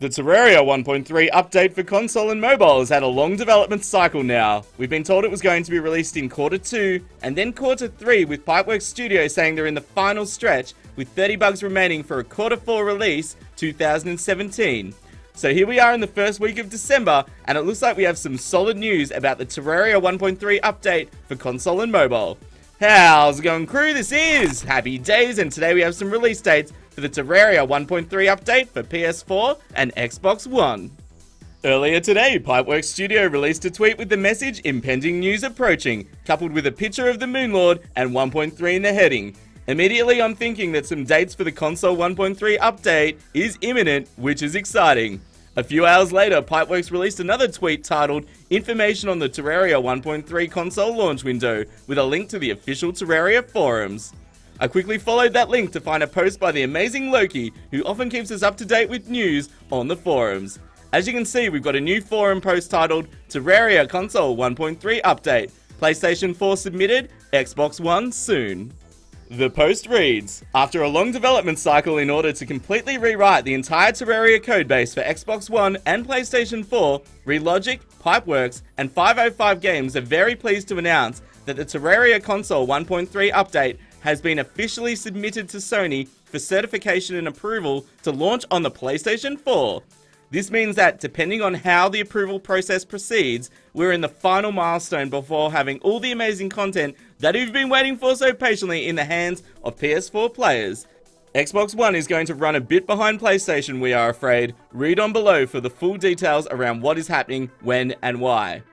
The Terraria 1.3 update for console and mobile has had a long development cycle now. We've been told it was going to be released in Q2 and then Q3, with Pipeworks Studio saying they're in the final stretch with 30 bugs remaining for a Q4 release 2017. So here we are in the first week of December, and it looks like we have some solid news about the Terraria 1.3 update for console and mobile. How's it going, crew? This is Happy Days, and today we have some release dates for the Terraria 1.3 update for PS4 and Xbox One. Earlier today, Pipeworks Studio released a tweet with the message "Impending news approaching," coupled with a picture of the Moonlord and 1.3 in the heading. Immediately I'm thinking that some dates for the console 1.3 update is imminent, which is exciting. A few hours later, Pipeworks released another tweet titled "Information on the Terraria 1.3 console launch window" with a link to the official Terraria forums. I quickly followed that link to find a post by the amazing Loki, who often keeps us up to date with news on the forums. As you can see, we've got a new forum post titled "Terraria Console 1.3 Update. PlayStation 4 submitted, Xbox One soon." The post reads, "After a long development cycle in order to completely rewrite the entire Terraria codebase for Xbox One and PlayStation 4, Relogic, Pipeworks, and 505 Games are very pleased to announce that the Terraria Console 1.3 update has been officially submitted to Sony for certification and approval to launch on the PlayStation 4. This means that, depending on how the approval process proceeds, we're in the final milestone before having all the amazing content that we've been waiting for so patiently in the hands of PS4 players. Xbox One is going to run a bit behind PlayStation, we are afraid. Read on below for the full details around what is happening, when, and why."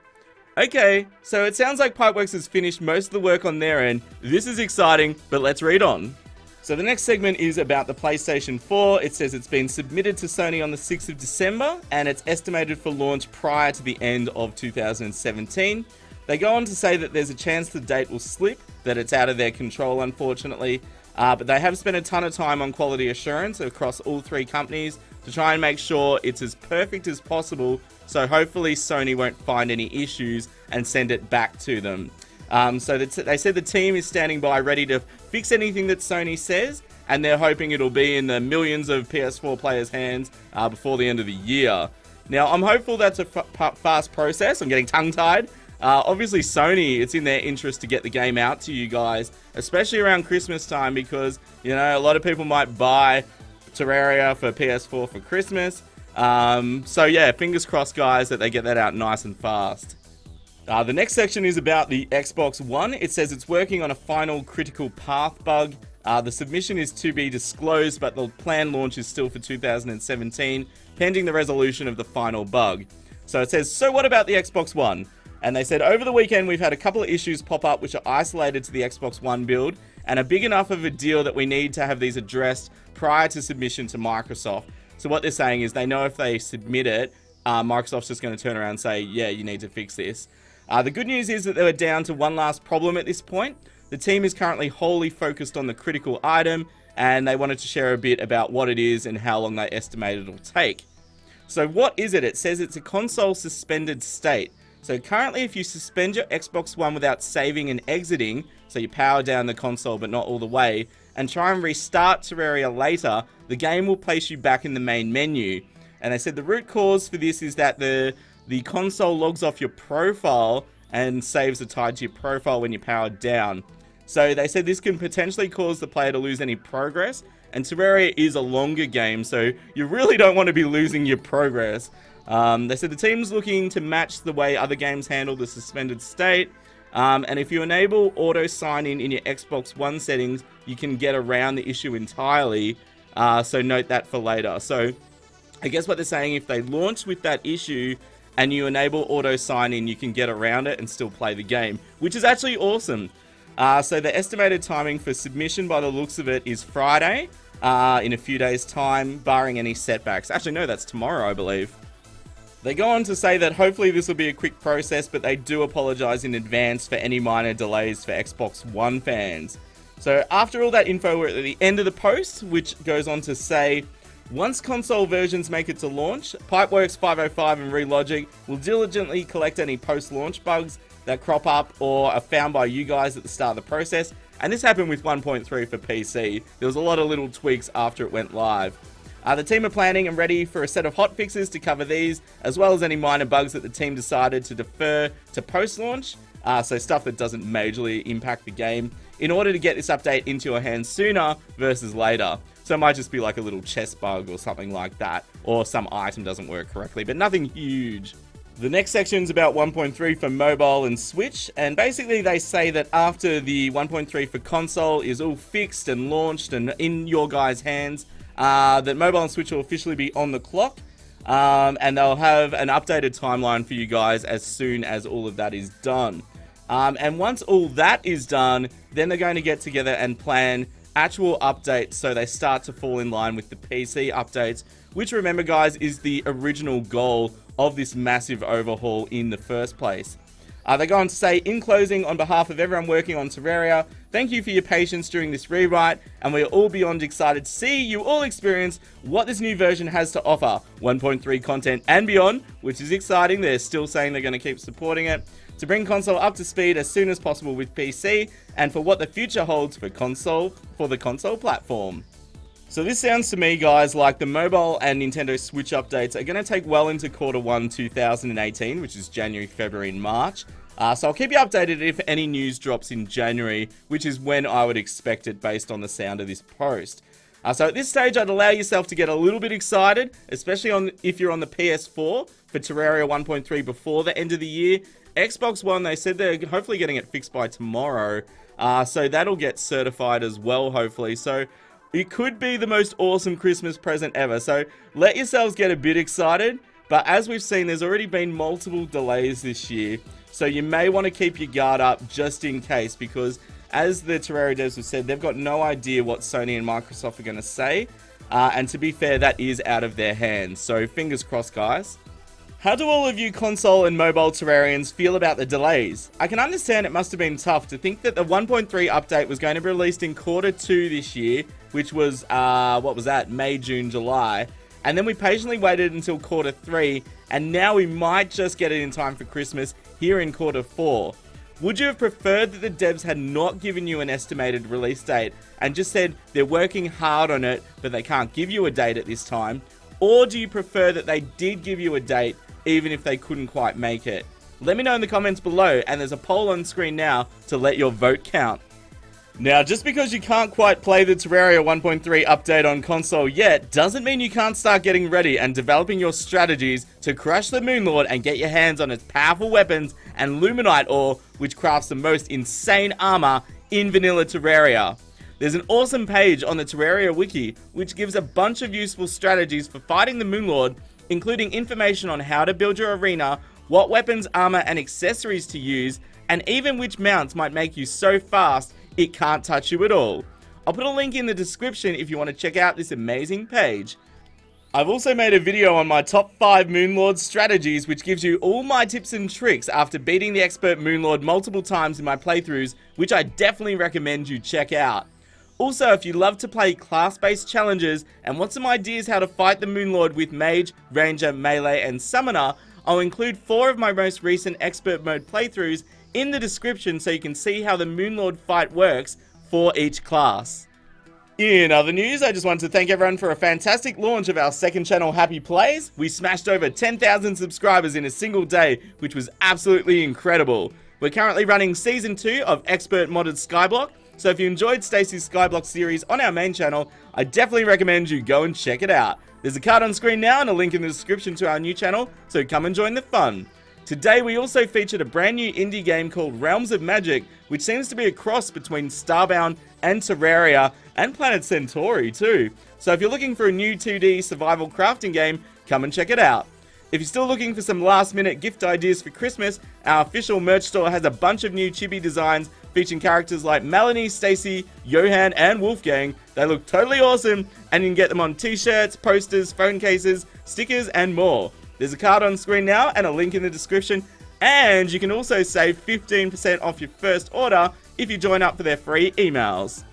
Okay, so it sounds like Pipeworks has finished most of the work on their end. This is exciting, but let's read on. So the next segment is about the PlayStation 4. It says it's been submitted to Sony on the 6th of December, and it's estimated for launch prior to the end of 2017. They go on to say that there's a chance the date will slip, that it's out of their control, unfortunately. But they have spent a ton of time on quality assurance across all three companies to try and make sure it's as perfect as possible, so hopefully Sony won't find any issues and send it back to them. So they said the team is standing by ready to fix anything that Sony says, and they're hoping it'll be in the millions of PS4 players' hands before the end of the year. Now, I'm hopeful that's a fast process. I'm getting tongue-tied. Obviously, Sony, it's in their interest to get the game out to you guys, especially around Christmas time, because, you know, a lot of people might buy Terraria for PS4 for Christmas. So yeah, fingers crossed, guys, that they get that out nice and fast. The next section is about the Xbox One. It says it's working on a final critical path bug. The submission is to be disclosed, but the planned launch is still for 2017, pending the resolution of the final bug. So it says, "So what about the Xbox One?" And they said, "Over the weekend, we've had a couple of issues pop up which are isolated to the Xbox One build, and are big enough of a deal that we need to have these addressed prior to submission to Microsoft." So what they're saying is they know if they submit it, Microsoft's just going to turn around and say, "Yeah, you need to fix this." The good news is that they were down to one last problem at this point. The team is currently wholly focused on the critical item, and they wanted to share a bit about what it is and how long they estimate it'll take. So what is it? It says it's a console suspended state. So currently, if you suspend your Xbox One without saving and exiting, so you power down the console but not all the way, and try and restart Terraria later, the game will place you back in the main menu. And they said the root cause for this is that the console logs off your profile and saves are tied to your profile when you power down. So they said this can potentially cause the player to lose any progress, and Terraria is a longer game, so you really don't want to be losing your progress. They said the team's looking to match the way other games handle the suspended state, and if you enable auto sign-in in your Xbox One settings, you can get around the issue entirely, so note that for later. So I guess what they're saying, if they launch with that issue and you enable auto sign-in, you can get around it and still play the game, which is actually awesome. So the estimated timing for submission by the looks of it is Friday, in a few days' time, barring any setbacks. Actually, no, that's tomorrow, I believe. They go on to say that hopefully this will be a quick process, but they do apologize in advance for any minor delays for Xbox One fans. So after all that info, we're at the end of the post, which goes on to say, once console versions make it to launch, Pipeworks 505 and Relogic will diligently collect any post-launch bugs that crop up or are found by you guys at the start of the process. And this happened with 1.3 for PC. There was a lot of little tweaks after it went live. The team are planning and ready for a set of hotfixes to cover these, as well as any minor bugs that the team decided to defer to post-launch, so stuff that doesn't majorly impact the game, in order to get this update into your hands sooner versus later. So it might just be like a little chest bug or something like that, or some item doesn't work correctly, but nothing huge. The next section is about 1.3 for mobile and Switch, and basically they say that after the 1.3 for console is all fixed and launched and in your guys' hands, that mobile and Switch will officially be on the clock, and they'll have an updated timeline for you guys as soon as all of that is done. And once all that is done, then they're going to get together and plan actual updates so they start to fall in line with the PC updates, which, remember guys, is the original goal of this massive overhaul in the first place. They go on to say, in closing, on behalf of everyone working on Terraria, thank you for your patience during this rewrite, and we're all beyond excited to see you all experience what this new version has to offer. 1.3 content and beyond, which is exciting. They're still saying they're going to keep supporting it, to bring console up to speed as soon as possible with PC, and for what the future holds for the console platform. So this sounds to me, guys, like the mobile and Nintendo Switch updates are going to take well into Q1 2018, which is January, February, and March. So I'll keep you updated if any news drops in January, which is when I would expect it based on the sound of this post. So at this stage, I'd allow yourself to get a little bit excited, especially if you're on the PS4 for Terraria 1.3 before the end of the year. Xbox One, they said they're hopefully getting it fixed by tomorrow, so that'll get certified as well, hopefully. So it could be the most awesome Christmas present ever, so let yourselves get a bit excited. But as we've seen, there's already been multiple delays this year, so you may want to keep your guard up just in case, because as the Terraria devs have said, they've got no idea what Sony and Microsoft are going to say, and to be fair, that is out of their hands, so fingers crossed, guys. How do all of you console and mobile Terrarians feel about the delays? I can understand it must have been tough to think that the 1.3 update was going to be released in Q2 this year, which was, what was that, May, June, July, and then we patiently waited until Q3, and now we might just get it in time for Christmas here in Q4. Would you have preferred that the devs had not given you an estimated release date and just said they're working hard on it, but they can't give you a date at this time? Or do you prefer that they did give you a date, even if they couldn't quite make it? Let me know in the comments below, and there's a poll on screen now to let your vote count. Now, just because you can't quite play the Terraria 1.3 update on console yet, doesn't mean you can't start getting ready and developing your strategies to crush the Moonlord and get your hands on its powerful weapons and Luminite ore, which crafts the most insane armor in vanilla Terraria. There's an awesome page on the Terraria Wiki, which gives a bunch of useful strategies for fighting the Moonlord, including information on how to build your arena, what weapons, armor, and accessories to use, and even which mounts might make you so fast it can't touch you at all. I'll put a link in the description if you want to check out this amazing page. I've also made a video on my top 5 Moonlord strategies, which gives you all my tips and tricks after beating the expert Moonlord multiple times in my playthroughs, which I definitely recommend you check out. Also, if you love to play class-based challenges and want some ideas how to fight the Moonlord with Mage, Ranger, Melee, and Summoner, I'll include 4 of my most recent expert mode playthroughs in the description so you can see how the Moonlord fight works for each class. In other news, I just want to thank everyone for a fantastic launch of our second channel, Happy Plays. We smashed over 10,000 subscribers in a single day, which was absolutely incredible. We're currently running Season 2 of Expert Modded Skyblock, so if you enjoyed Stacey's Skyblock series on our main channel, I definitely recommend you go and check it out. There's a card on screen now and a link in the description to our new channel, so come and join the fun. Today we also featured a brand new indie game called Realms of Magic, which seems to be a cross between Starbound and Terraria, and Planet Centauri too. So if you're looking for a new 2D survival crafting game, come and check it out. If you're still looking for some last minute gift ideas for Christmas, our official merch store has a bunch of new chibi designs featuring characters like Melanie, Stacy, Johan, and Wolfgang. They look totally awesome, and you can get them on t-shirts, posters, phone cases, stickers, and more. There's a card on screen now and a link in the description, and you can also save 15% off your first order if you join up for their free emails.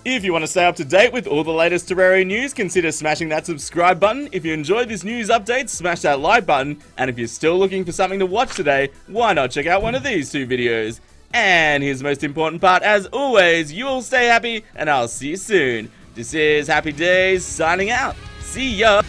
If you want to stay up to date with all the latest Terraria news, consider smashing that subscribe button. If you enjoyed this news update, smash that like button. And if you're still looking for something to watch today, why not check out one of these 2 videos? And here's the most important part, as always, you all stay happy, and I'll see you soon. This is Happy Days signing out. See ya!